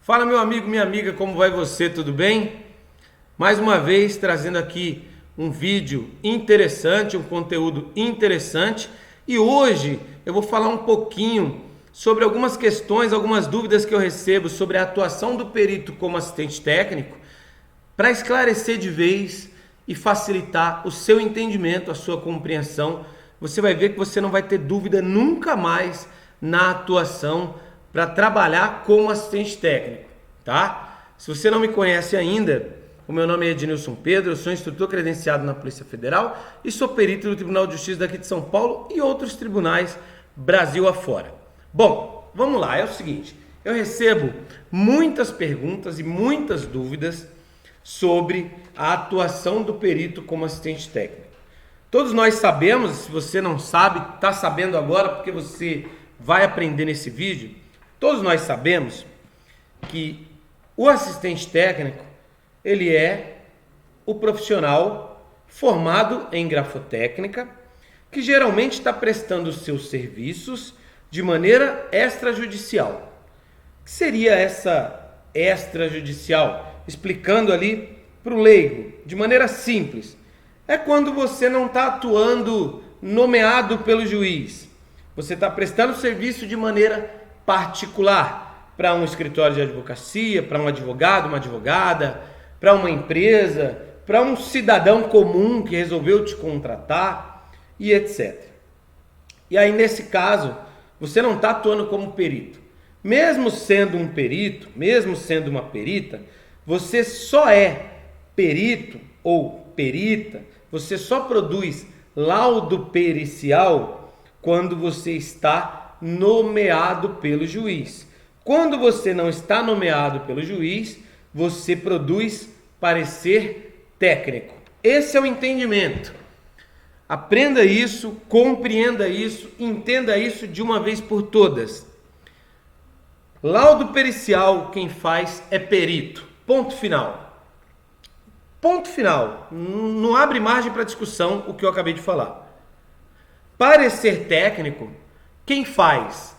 Fala, meu amigo, minha amiga, como vai você? Tudo bem? Mais uma vez trazendo aqui um vídeo interessante, um conteúdo interessante, e hoje eu vou falar um pouquinho sobre algumas questões, algumas dúvidas que eu recebo sobre a atuação do perito como assistente técnico, para esclarecer de vez e facilitar o seu entendimento, a sua compreensão. Você vai ver que você não vai ter dúvida nunca mais na atuação para trabalhar como assistente técnico, tá? Se você não me conhece ainda, o meu nome é Ednilson Pedro, eu sou instrutor credenciado na Polícia Federal e sou perito do Tribunal de Justiça daqui de São Paulo e outros tribunais Brasil afora. Bom, vamos lá, é o seguinte, eu recebo muitas perguntas e muitas dúvidas sobre a atuação do perito como assistente técnico. Todos nós sabemos, se você não sabe, está sabendo agora porque você vai aprender nesse vídeo, todos nós sabemos que o assistente técnico, ele é o profissional formado em grafotécnica, que geralmente está prestando os seus serviços de maneira extrajudicial. O que seria essa extrajudicial? Explicando ali para o leigo, de maneira simples. É quando você não está atuando nomeado pelo juiz. Você está prestando serviço de maneira particular para um escritório de advocacia, para um advogado, uma advogada, para uma empresa, para um cidadão comum que resolveu te contratar e etc. E aí, nesse caso, você não está atuando como perito. Mesmo sendo um perito, mesmo sendo uma perita, você só é perito ou perita, você só produz laudo pericial quando você está nomeado pelo juiz. Quando você não está nomeado pelo juiz, você produz parecer técnico. Esse é o entendimento. Aprenda isso, compreenda isso, entenda isso de uma vez por todas. Laudo pericial, quem faz é perito. Ponto final. Ponto final. Não abre margem para discussão o que eu acabei de falar. Parecer técnico, quem faz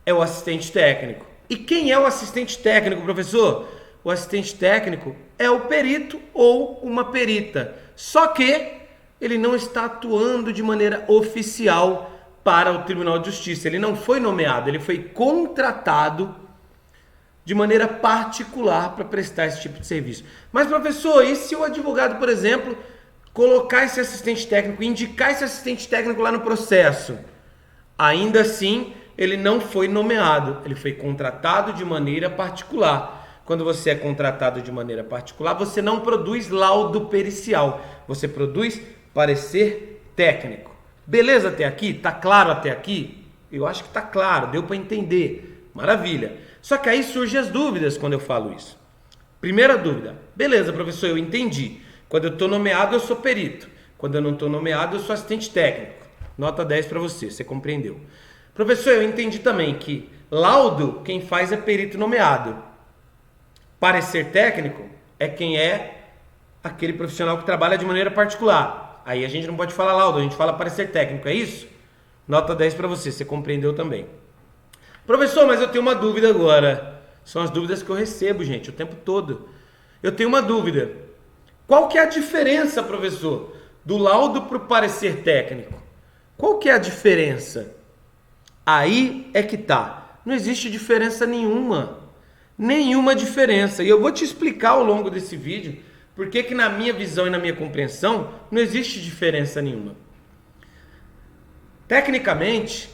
é o assistente técnico. E quem é o assistente técnico, professor? O assistente técnico é o perito ou uma perita. Só que ele não está atuando de maneira oficial para o Tribunal de Justiça. Ele não foi nomeado, ele foi contratado de maneira particular para prestar esse tipo de serviço. Mas, professor, e se o advogado, por exemplo, colocar esse assistente técnico, indicar esse assistente técnico lá no processo? Ainda assim, ele não foi nomeado, ele foi contratado de maneira particular. Quando você é contratado de maneira particular, você não produz laudo pericial, você produz parecer técnico. Beleza até aqui? Tá claro até aqui? Eu acho que tá claro, deu para entender. Maravilha. Só que aí surgem as dúvidas quando eu falo isso. Primeira dúvida. Beleza, professor, eu entendi. Quando eu estou nomeado, eu sou perito. Quando eu não estou nomeado, eu sou assistente técnico. Nota 10 para você compreendeu. Professor, eu entendi também que laudo, quem faz é perito nomeado. Parecer técnico é quem é aquele profissional que trabalha de maneira particular. Aí a gente não pode falar laudo, a gente fala parecer técnico, é isso? Nota 10 para você compreendeu também. Professor, mas eu tenho uma dúvida agora. São as dúvidas que eu recebo, gente, o tempo todo. Eu tenho uma dúvida. Qual que é a diferença, professor, do laudo para o parecer técnico? Qual que é a diferença? Aí é que tá. Não existe diferença nenhuma. Nenhuma diferença. E eu vou te explicar ao longo desse vídeo por que na minha visão e na minha compreensão não existe diferença nenhuma. Tecnicamente,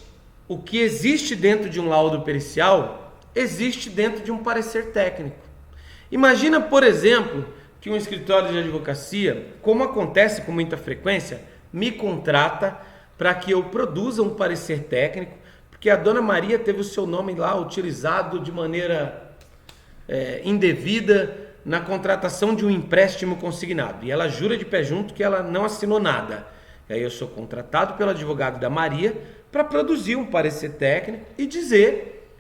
o que existe dentro de um laudo pericial existe dentro de um parecer técnico. Imagina, por exemplo, que um escritório de advocacia, como acontece com muita frequência, me contrata para que eu produza um parecer técnico, porque a dona Maria teve o seu nome lá utilizado de maneira indevida na contratação de um empréstimo consignado. E ela jura de pé junto que ela não assinou nada. E aí eu sou contratado pelo advogado da Maria para produzir um parecer técnico e dizer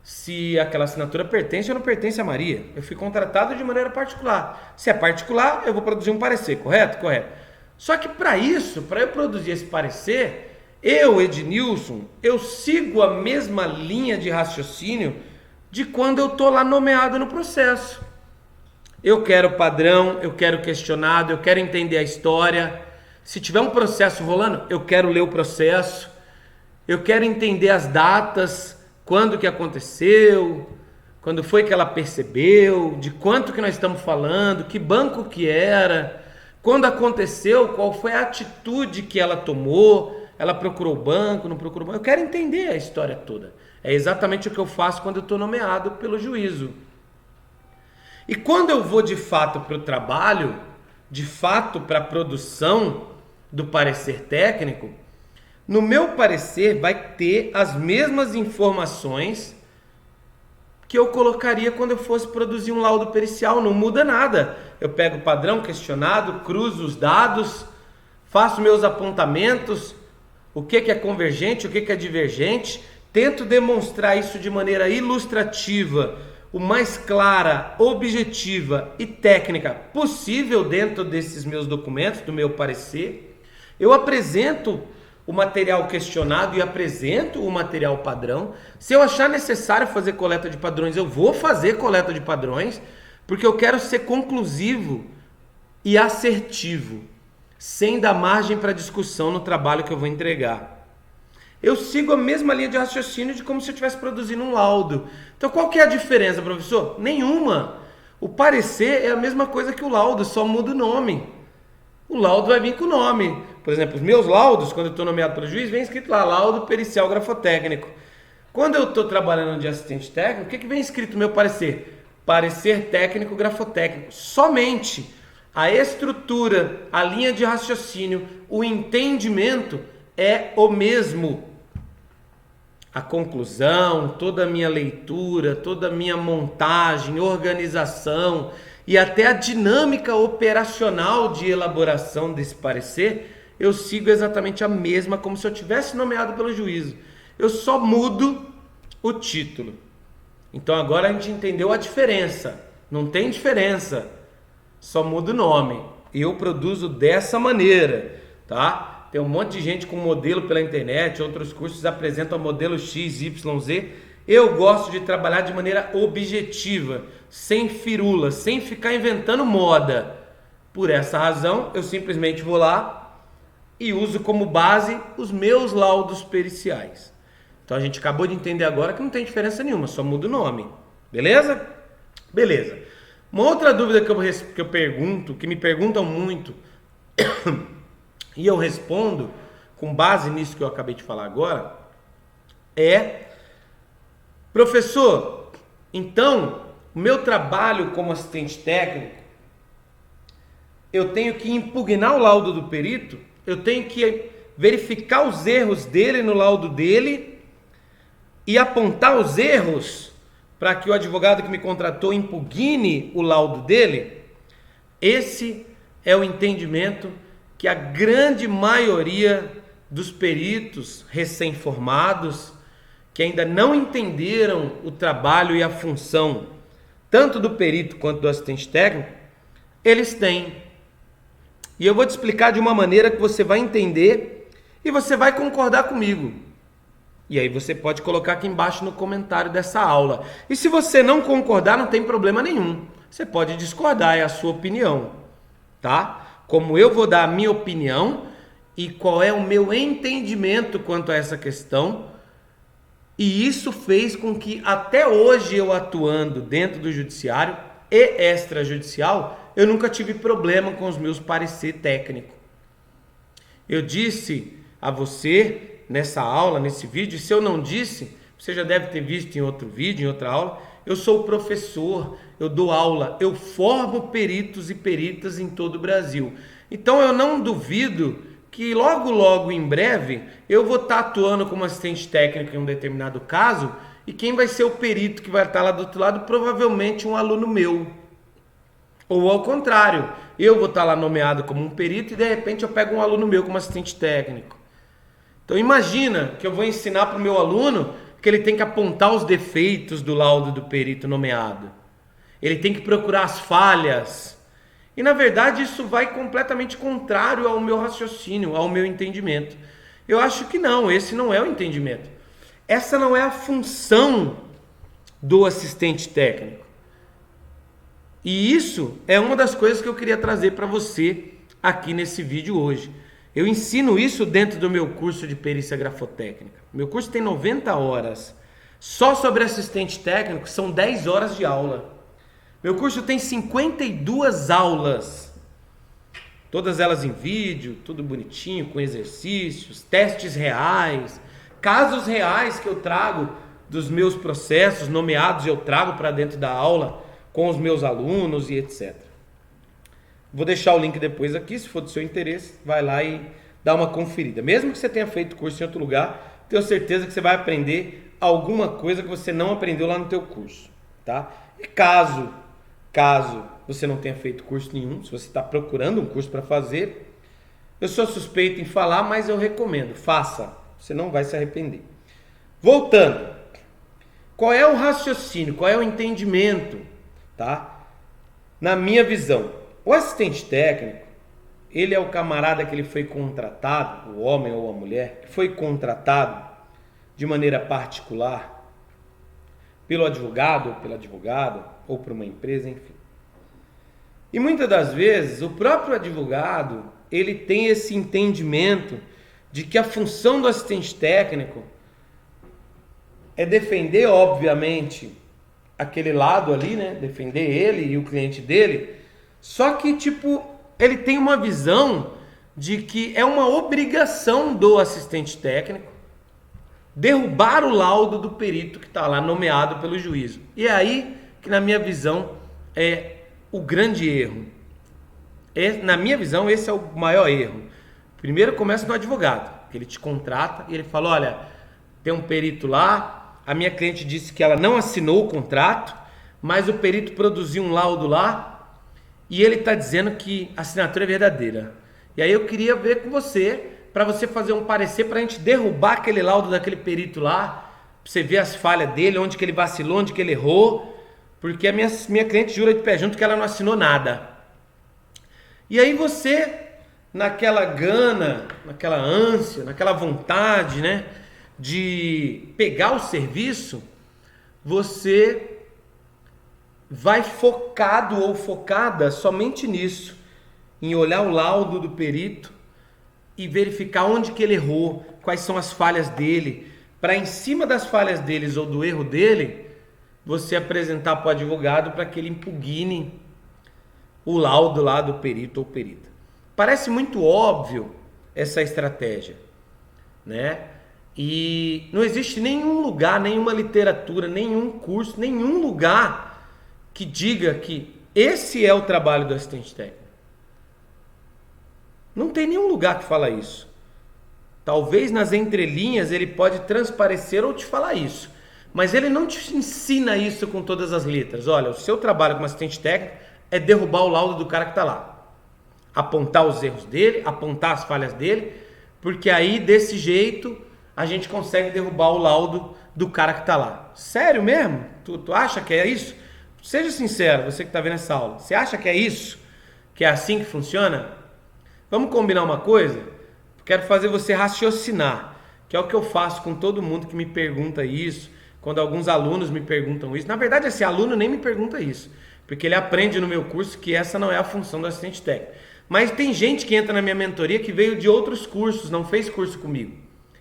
se aquela assinatura pertence ou não pertence a Maria. Eu fui contratado de maneira particular. Se é particular, eu vou produzir um parecer, correto? Correto. Só que para isso, para eu produzir esse parecer, eu, Ednilson, eu sigo a mesma linha de raciocínio de quando eu estou lá nomeado no processo. Eu quero padrão, eu quero questionado, eu quero entender a história. Se tiver um processo rolando, eu quero ler o processo. Eu quero entender as datas, quando que aconteceu, quando foi que ela percebeu, de quanto que nós estamos falando, que banco que era, quando aconteceu, qual foi a atitude que ela tomou, ela procurou o banco, não procurou o banco. Eu quero entender a história toda. É exatamente o que eu faço quando eu estou nomeado pelo juízo. E quando eu vou de fato para o trabalho, de fato para a produção do parecer técnico, no meu parecer vai ter as mesmas informações que eu colocaria quando eu fosse produzir um laudo pericial, não muda nada. Eu pego o padrão questionado, cruzo os dados, faço meus apontamentos, o que é convergente, o que é divergente, tento demonstrar isso de maneira ilustrativa, o mais clara, objetiva e técnica possível dentro desses meus documentos, do meu parecer. Eu apresento o material questionado e apresento o material padrão. Se eu achar necessário fazer coleta de padrões, eu vou fazer coleta de padrões, porque eu quero ser conclusivo e assertivo, sem dar margem para discussão no trabalho que eu vou entregar. Eu sigo a mesma linha de raciocínio de como se eu estivesse produzindo um laudo. Então qual que é a diferença, professor? Nenhuma. O parecer é a mesma coisa que o laudo, só muda o nome. O laudo vai vir com o nome. Por exemplo, os meus laudos, quando eu estou nomeado pelo juiz, vem escrito lá, laudo pericial grafotécnico. Quando eu estou trabalhando de assistente técnico, o que vem escrito no meu parecer? Parecer técnico grafotécnico. Somente a estrutura, a linha de raciocínio, o entendimento é o mesmo. A conclusão, toda a minha leitura, toda a minha montagem, organização e até a dinâmica operacional de elaboração desse parecer, eu sigo exatamente a mesma, como se eu tivesse nomeado pelo juízo. Eu só mudo o título. Então agora a gente entendeu a diferença. Não tem diferença, só muda o nome. Eu produzo dessa maneira, tá? Tem um monte de gente com modelo pela internet, outros cursos apresentam modelo X, Y, Z. Eu gosto de trabalhar de maneira objetiva, sem firula, sem ficar inventando moda. Por essa razão, eu simplesmente vou lá e uso como base os meus laudos periciais. Então a gente acabou de entender agora que não tem diferença nenhuma, só muda o nome. Beleza? Beleza. Uma outra dúvida que eu pergunto, que me perguntam muito, e eu respondo com base nisso que eu acabei de falar agora, é: professor, então o meu trabalho como assistente técnico, eu tenho que impugnar o laudo do perito, eu tenho que verificar os erros dele no laudo dele e apontar os erros para que o advogado que me contratou impugne o laudo dele? Esse é o entendimento que a grande maioria dos peritos recém-formados, que ainda não entenderam o trabalho e a função tanto do perito quanto do assistente técnico, eles têm. E eu vou te explicar de uma maneira que você vai entender e você vai concordar comigo. E aí você pode colocar aqui embaixo no comentário dessa aula. E se você não concordar, não tem problema nenhum. Você pode discordar, é a sua opinião, tá? Como eu vou dar a minha opinião e qual é o meu entendimento quanto a essa questão. E isso fez com que até hoje eu atuando dentro do judiciário e extrajudicial, eu nunca tive problema com os meus parecer técnico. Eu disse a você nessa aula, nesse vídeo, e se eu não disse, você já deve ter visto em outro vídeo, em outra aula, eu sou professor, eu dou aula, eu formo peritos e peritas em todo o Brasil. Então eu não duvido que logo em breve eu vou estar atuando como assistente técnico em um determinado caso, e quem vai ser o perito que vai estar lá do outro lado? Provavelmente um aluno meu. Ou ao contrário, eu vou estar lá nomeado como um perito e de repente eu pego um aluno meu como assistente técnico. Então imagina que eu vou ensinar para o meu aluno que ele tem que apontar os defeitos do laudo do perito nomeado. Ele tem que procurar as falhas. E na verdade isso vai completamente contrário ao meu raciocínio, ao meu entendimento. Eu acho que não, esse não é o entendimento. Essa não é a função do assistente técnico. E isso é uma das coisas que eu queria trazer para você aqui nesse vídeo hoje. Eu ensino isso dentro do meu curso de perícia grafotécnica. Meu curso tem 90 horas. Só sobre assistente técnico são 10 horas de aula. Meu curso tem 52 aulas. Todas elas em vídeo, tudo bonitinho, com exercícios, testes reais, casos reais que eu trago dos meus processos nomeados, eu trago para dentro da aula com os meus alunos e etc. Vou deixar o link depois aqui, se for do seu interesse, vai lá e dá uma conferida. Mesmo que você tenha feito curso em outro lugar, tenho certeza que você vai aprender alguma coisa que você não aprendeu lá no teu curso, tá? E caso você não tenha feito curso nenhum, se você está procurando um curso para fazer, eu sou suspeito em falar, mas eu recomendo, faça, você não vai se arrepender. Voltando, qual é o raciocínio, qual é o entendimento, tá? Na minha visão, o assistente técnico, ele é o camarada que ele foi contratado, o homem ou a mulher, que foi contratado de maneira particular pelo advogado ou pela advogada ou por uma empresa, enfim. E muitas das vezes o próprio advogado, ele tem esse entendimento de que a função do assistente técnico é defender, obviamente, aquele lado ali, né? Defender ele e o cliente dele. Só que, ele tem uma visão de que é uma obrigação do assistente técnico derrubar o laudo do perito que está lá nomeado pelo juízo. E é aí que, na minha visão, é o grande erro. Na minha visão, esse é o maior erro. Primeiro começa no advogado, que ele te contrata e ele fala, olha, tem um perito lá, a minha cliente disse que ela não assinou o contrato, mas o perito produziu um laudo lá e ele está dizendo que a assinatura é verdadeira. E aí eu queria ver com você, para você fazer um parecer, para a gente derrubar aquele laudo daquele perito lá, para você ver as falhas dele, onde que ele vacilou, onde que ele errou, porque a minha cliente jura de pé junto que ela não assinou nada. E aí você, naquela gana, naquela ânsia, naquela vontade, né, de pegar o serviço, você vai focado ou focada somente nisso, em olhar o laudo do perito e verificar onde que ele errou, quais são as falhas dele, para em cima das falhas deles ou do erro dele, você apresentar para o advogado para que ele impugne o laudo lá do perito ou perita. Parece muito óbvio essa estratégia, né? E não existe nenhum lugar, nenhuma literatura, nenhum curso, nenhum lugar que diga que esse é o trabalho do assistente técnico. Não tem nenhum lugar que fala isso. Talvez nas entrelinhas ele pode transparecer ou te falar isso, mas ele não te ensina isso com todas as letras. Olha, o seu trabalho como assistente técnico é derrubar o laudo do cara que está lá, apontar os erros dele, apontar as falhas dele, porque aí desse jeito a gente consegue derrubar o laudo do cara que está lá. Sério mesmo? Tu acha que é isso? Seja sincero, você que está vendo essa aula. Você acha que é isso? Que é assim que funciona? Vamos combinar uma coisa? Quero fazer você raciocinar, que é o que eu faço com todo mundo que me pergunta isso, quando alguns alunos me perguntam isso. Na verdade, esse aluno nem me pergunta isso, porque ele aprende no meu curso que essa não é a função do assistente técnico. Mas tem gente que entra na minha mentoria que veio de outros cursos, não fez curso comigo.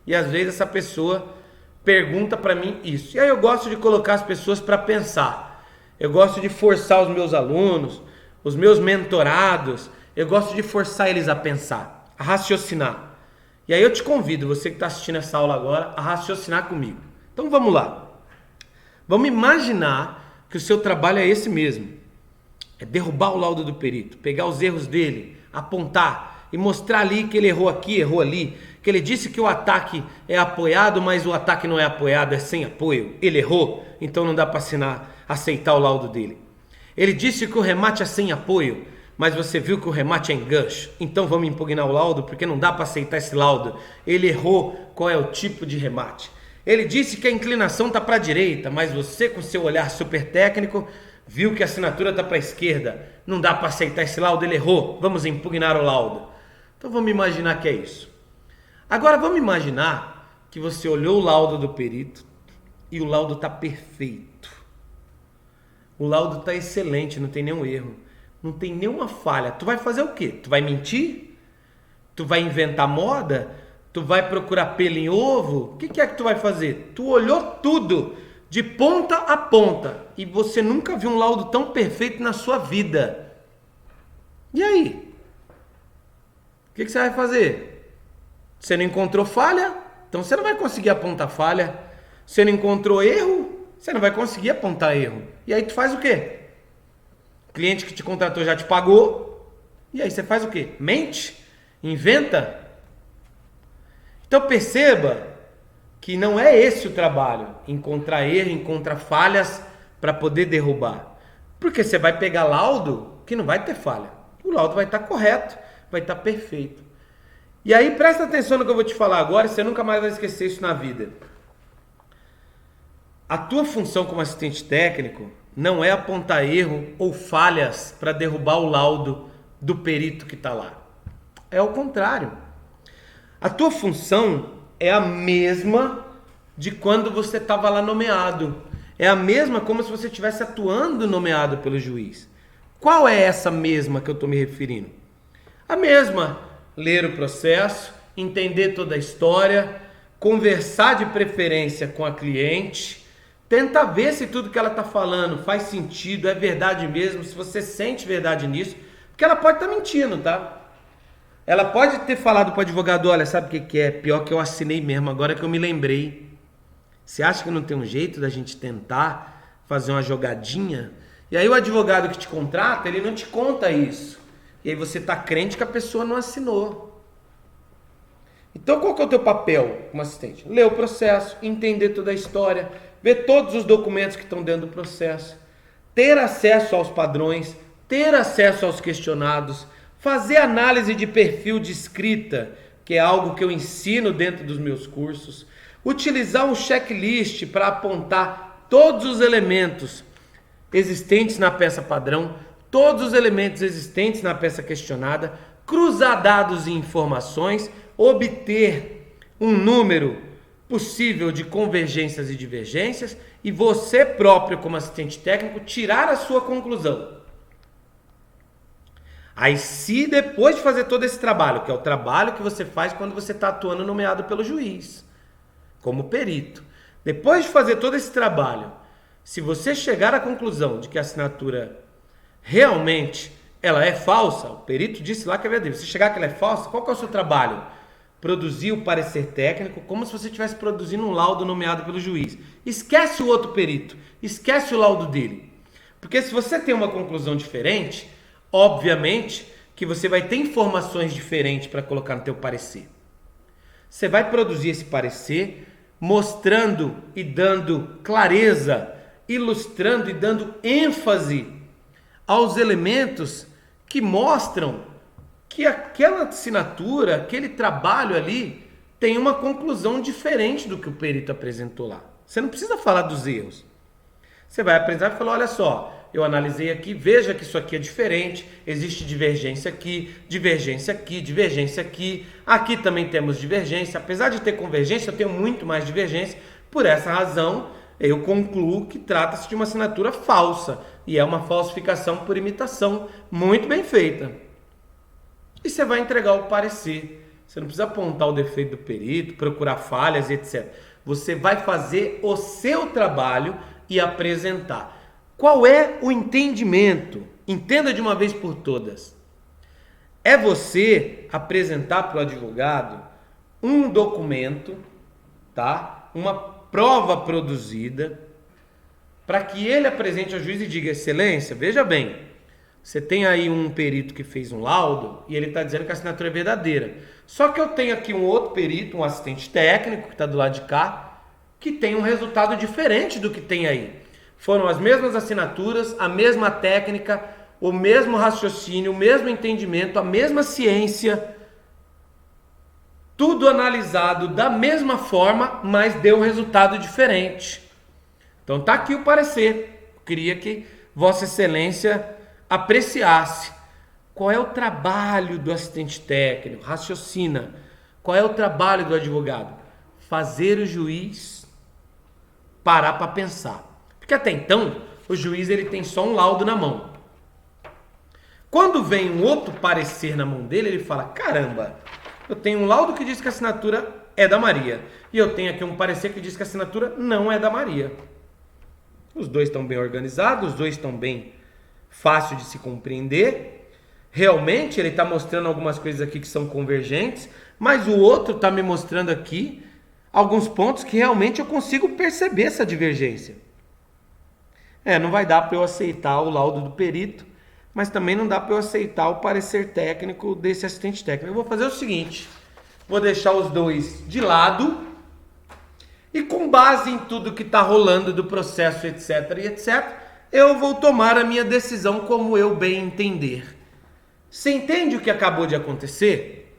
E às vezes essa pessoa pergunta para mim isso. E aí eu gosto de colocar as pessoas para pensar. Eu gosto de forçar os meus alunos, os meus mentorados, eu gosto de forçar eles a pensar, a raciocinar. E aí eu te convido, você que está assistindo essa aula agora, a raciocinar comigo. Então vamos lá. Vamos imaginar que o seu trabalho é esse mesmo. É derrubar o laudo do perito, pegar os erros dele, apontar e mostrar ali que ele errou aqui, errou ali, que ele disse que o ataque é apoiado, mas o ataque não é apoiado, é sem apoio. Ele errou, então não dá para aceitar o laudo dele. Ele disse que o remate é sem apoio, mas você viu que o remate é em gancho, então vamos impugnar o laudo porque não dá para aceitar esse laudo. Ele errou qual é o tipo de remate. Ele disse que a inclinação está para a direita, mas você com seu olhar super técnico viu que a assinatura está para a esquerda. Não dá para aceitar esse laudo, ele errou, vamos impugnar o laudo. Então vamos imaginar que é isso. Agora vamos imaginar que você olhou o laudo do perito e o laudo está perfeito. o laudo está excelente, não tem nenhum erro, não tem nenhuma falha. Tu vai fazer o quê? Tu vai mentir? Tu vai inventar moda? Tu vai procurar pelo em ovo? O que é que tu vai fazer? Tu olhou tudo, de ponta a ponta, e você nunca viu um laudo tão perfeito na sua vida. E aí? O que você vai fazer? Você não encontrou falha? Então você não vai conseguir apontar falha. Você não encontrou erro? Você não vai conseguir apontar erro. E aí tu faz o quê? O cliente que te contratou já te pagou. E aí você faz o quê? Mente? Inventa? Então perceba que não é esse o trabalho. Encontrar erro, encontrar falhas para poder derrubar. Porque você vai pegar laudo que não vai ter falha. O laudo vai estar correto, vai estar perfeito. E aí presta atenção no que eu vou te falar agora, você nunca mais vai esquecer isso na vida. A tua função como assistente técnico não é apontar erro ou falhas para derrubar o laudo do perito que está lá. É o contrário. A tua função é a mesma de quando você estava lá nomeado. É a mesma como se você estivesse atuando nomeado pelo juiz. Qual é essa mesma que eu estou me referindo? A mesma. Ler o processo, entender toda a história, conversar de preferência com a cliente, tentar ver se tudo que ela está falando faz sentido, é verdade mesmo, se você sente verdade nisso, porque ela pode estar mentindo, tá? Ela pode ter falado para o advogado, olha, sabe o que é? Pior que eu assinei mesmo, agora que eu me lembrei. Você acha que não tem um jeito da gente tentar fazer uma jogadinha? E aí o advogado que te contrata, ele não te conta isso. E aí você está crente que a pessoa não assinou. Então qual que é o teu papel como assistente? Ler o processo, entender toda a história, ver todos os documentos que estão dentro do processo, ter acesso aos padrões, ter acesso aos questionados, fazer análise de perfil de escrita, que é algo que eu ensino dentro dos meus cursos, utilizar um checklist para apontar todos os elementos existentes na peça padrão, todos os elementos existentes na peça questionada, cruzar dados e informações, obter um número possível de convergências e divergências e você próprio, como assistente técnico, tirar a sua conclusão. Aí, se depois de fazer todo esse trabalho, que é o trabalho que você faz quando você está atuando nomeado pelo juiz, como perito, depois de fazer todo esse trabalho, se você chegar à conclusão de que a assinatura realmente ela é falsa, o perito disse lá que é verdadeiro, se chegar que ela é falsa, qual que é o seu trabalho? Produzir o parecer técnico como se você estivesse produzindo um laudo nomeado pelo juiz. Esquece o outro perito, esquece o laudo dele. Porque se você tem uma conclusão diferente, obviamente que você vai ter informações diferentes para colocar no teu parecer. Você vai produzir esse parecer mostrando e dando clareza, ilustrando e dando ênfase aos elementos que mostram que aquela assinatura, aquele trabalho ali tem uma conclusão diferente do que o perito apresentou lá. Você não precisa falar dos erros. Você vai apresentar e falar, olha só, eu analisei aqui, veja que isso aqui é diferente, existe divergência aqui, divergência aqui, divergência aqui, aqui também temos divergência, apesar de ter convergência, eu tenho muito mais divergência, por essa razão eu concluo que trata-se de uma assinatura falsa, e é uma falsificação por imitação, muito bem feita. E você vai entregar o parecer, você não precisa apontar o defeito do perito, procurar falhas, etc. Você vai fazer o seu trabalho e apresentar. Qual é o entendimento? Entenda de uma vez por todas. É você apresentar para o advogado um documento, tá? Uma prova produzida, para que ele apresente ao juiz e diga, excelência, veja bem, você tem aí um perito que fez um laudo e ele está dizendo que a assinatura é verdadeira. Só que eu tenho aqui um outro perito, um assistente técnico que está do lado de cá, que tem um resultado diferente do que tem aí. Foram as mesmas assinaturas, a mesma técnica, o mesmo raciocínio, o mesmo entendimento, a mesma ciência, tudo analisado da mesma forma, mas deu um resultado diferente. Então tá aqui o parecer. Eu queria que Vossa Excelência apreciasse qual é o trabalho do assistente técnico, raciocina. Qual é o trabalho do advogado? Fazer o juiz parar para pensar. Porque até então, o juiz ele tem só um laudo na mão. Quando vem um outro parecer na mão dele, ele fala, caramba, eu tenho um laudo que diz que a assinatura é da Maria. E eu tenho aqui um parecer que diz que a assinatura não é da Maria. Os dois estão bem organizados, os dois estão bem fácil de se compreender. Realmente ele está mostrando algumas coisas aqui que são convergentes, mas o outro está me mostrando aqui alguns pontos que realmente eu consigo perceber essa divergência. Não vai dar para eu aceitar o laudo do perito, mas também não dá para eu aceitar o parecer técnico desse assistente técnico. Eu vou fazer o seguinte, vou deixar os dois de lado e com base em tudo que está rolando do processo, etc, e etc, eu vou tomar a minha decisão como eu bem entender. Você entende o que acabou de acontecer?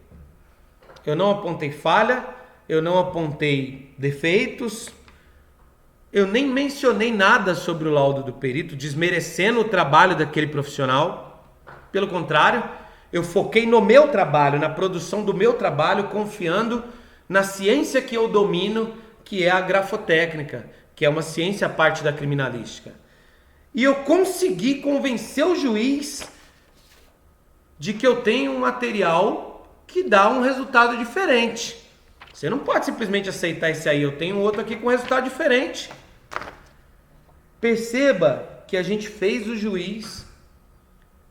Eu não apontei falha, eu não apontei defeitos, eu nem mencionei nada sobre o laudo do perito, desmerecendo o trabalho daquele profissional. Pelo contrário, eu foquei no meu trabalho, na produção do meu trabalho, confiando na ciência que eu domino, que é a grafotécnica, que é uma ciência à parte da criminalística. E eu consegui convencer o juiz de que eu tenho um material que dá um resultado diferente. Você não pode simplesmente aceitar esse aí, eu tenho outro aqui com resultado diferente. Perceba que a gente fez o juiz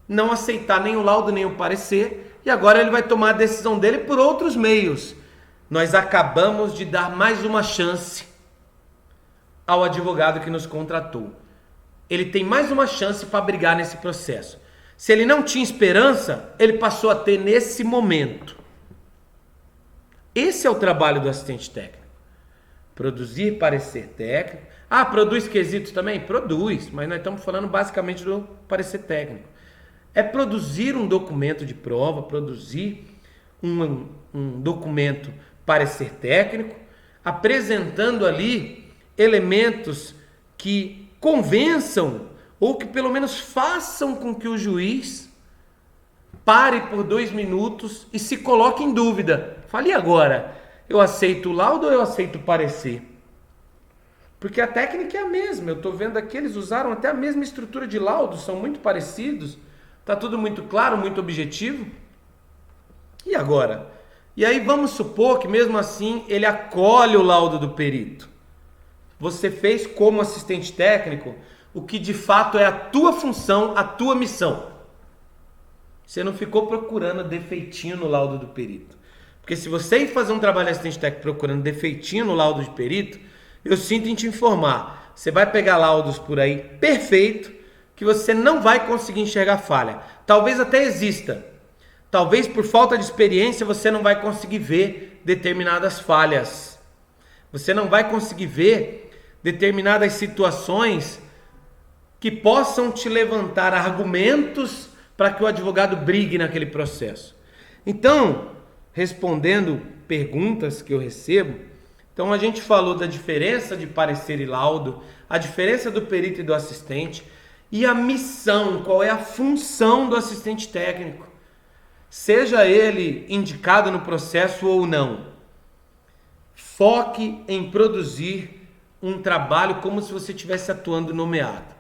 não aceitar nem o laudo nem o parecer, e agora ele vai tomar a decisão dele por outros meios. Nós acabamos de dar mais uma chance ao advogado que nos contratou. Ele tem mais uma chance para brigar nesse processo. Se ele não tinha esperança, ele passou a ter nesse momento. Esse é o trabalho do assistente técnico. Produzir parecer técnico. Produz quesitos também? Produz, mas nós estamos falando basicamente do parecer técnico. É produzir um documento de prova, produzir um documento parecer técnico, apresentando ali elementos que convençam ou que pelo menos façam com que o juiz pare por 2 minutos e se coloque em dúvida. Fale agora, eu aceito o laudo ou eu aceito o parecer? Porque a técnica é a mesma, eu estou vendo aqui, eles usaram até a mesma estrutura de laudo, são muito parecidos, está tudo muito claro, muito objetivo. E agora? E aí vamos supor que mesmo assim ele acolhe o laudo do perito. Você fez como assistente técnico o que de fato é a tua função, a tua missão. Você não ficou procurando defeitinho no laudo do perito. Porque se você ir fazer um trabalho de assistente técnico procurando defeitinho no laudo de perito, eu sinto em te informar, você vai pegar laudos por aí perfeito, que você não vai conseguir enxergar falha. Talvez até exista. Talvez por falta de experiência você não vai conseguir ver determinadas falhas. Você não vai conseguir ver determinadas situações que possam te levantar argumentos para que o advogado brigue naquele processo. Então, respondendo perguntas que eu recebo, então a gente falou da diferença de parecer e laudo, a diferença do perito e do assistente e a missão, qual é a função do assistente técnico, seja ele indicado no processo ou não. Foque em produzir um trabalho como se você estivesse atuando nomeado.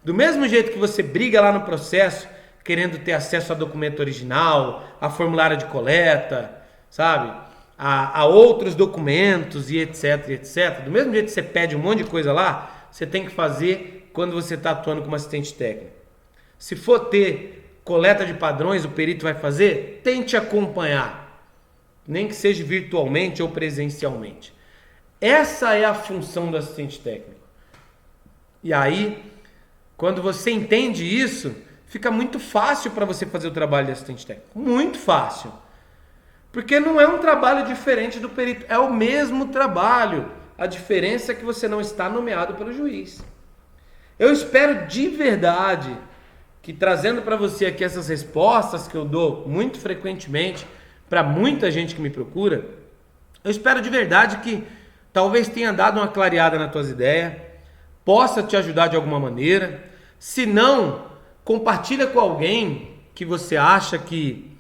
Do mesmo jeito que você briga lá no processo, querendo ter acesso a documento original, a formulário de coleta, sabe? A outros documentos e etc, etc. Do mesmo jeito que você pede um monte de coisa lá, você tem que fazer quando você está atuando como assistente técnico. Se for ter coleta de padrões, o perito vai fazer, tente acompanhar. Nem que seja virtualmente ou presencialmente. Essa é a função do assistente técnico. E aí, quando você entende isso, fica muito fácil para você fazer o trabalho de assistente técnico. Muito fácil. Porque não é um trabalho diferente do perito, é o mesmo trabalho. A diferença é que você não está nomeado pelo juiz. Eu espero de verdade que, trazendo para você aqui essas respostas que eu dou muito frequentemente para muita gente que me procura, eu espero de verdade que talvez tenha dado uma clareada nas tuas ideias, possa te ajudar de alguma maneira. Se não, compartilha com alguém que você acha que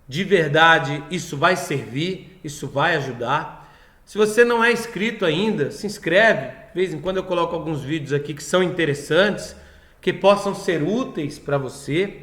de verdade isso vai servir, isso vai ajudar. Se você não é inscrito ainda, se inscreve. De vez em quando eu coloco alguns vídeos aqui que são interessantes, que possam ser úteis para você.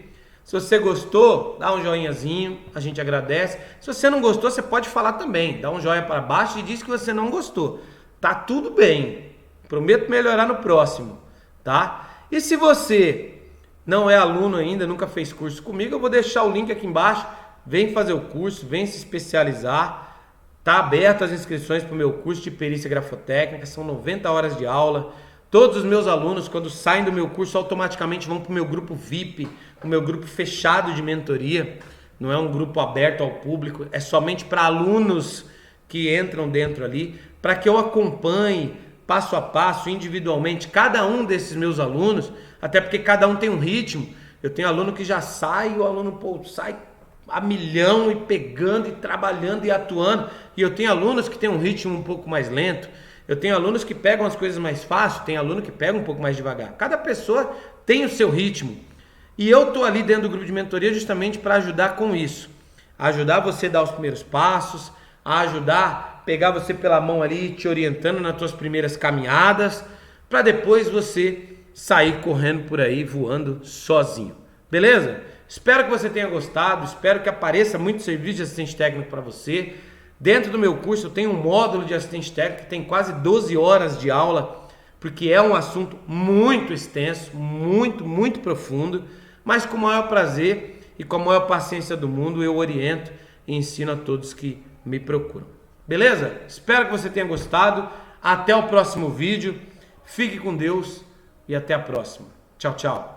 Se você gostou, dá um joinhazinho, a gente agradece. Se você não gostou, você pode falar também. Dá um joinha para baixo e diz que você não gostou. Tá tudo bem. Prometo melhorar no próximo, tá? E se você não é aluno ainda, nunca fez curso comigo, eu vou deixar o link aqui embaixo. Vem fazer o curso, vem se especializar. Tá aberto as inscrições para o meu curso de perícia grafotécnica, são 90 horas de aula. Todos os meus alunos, quando saem do meu curso, automaticamente vão para o meu grupo VIP, o meu grupo fechado de mentoria. Não é um grupo aberto ao público, é somente para alunos que entram dentro ali, para que eu acompanhe passo a passo, individualmente, cada um desses meus alunos, até porque cada um tem um ritmo. Eu tenho aluno que já sai, o aluno sai a milhão e pegando e trabalhando e atuando. E eu tenho alunos que têm um ritmo um pouco mais lento. Eu tenho alunos que pegam as coisas mais fácil, tem aluno que pega um pouco mais devagar. Cada pessoa tem o seu ritmo. E eu estou ali dentro do grupo de mentoria justamente para ajudar com isso. Ajudar você a dar os primeiros passos, a ajudar, pegar você pela mão ali, te orientando nas tuas primeiras caminhadas, para depois você sair correndo por aí, voando sozinho. Beleza? Espero que você tenha gostado, espero que apareça muito serviço de assistente técnico para você. Dentro do meu curso eu tenho um módulo de assistente técnico que tem quase 12 horas de aula, porque é um assunto muito extenso, muito profundo, mas com o maior prazer e com a maior paciência do mundo eu oriento e ensino a todos que me procuram. Beleza? Espero que você tenha gostado. Até o próximo vídeo. Fique com Deus e até a próxima. Tchau, tchau.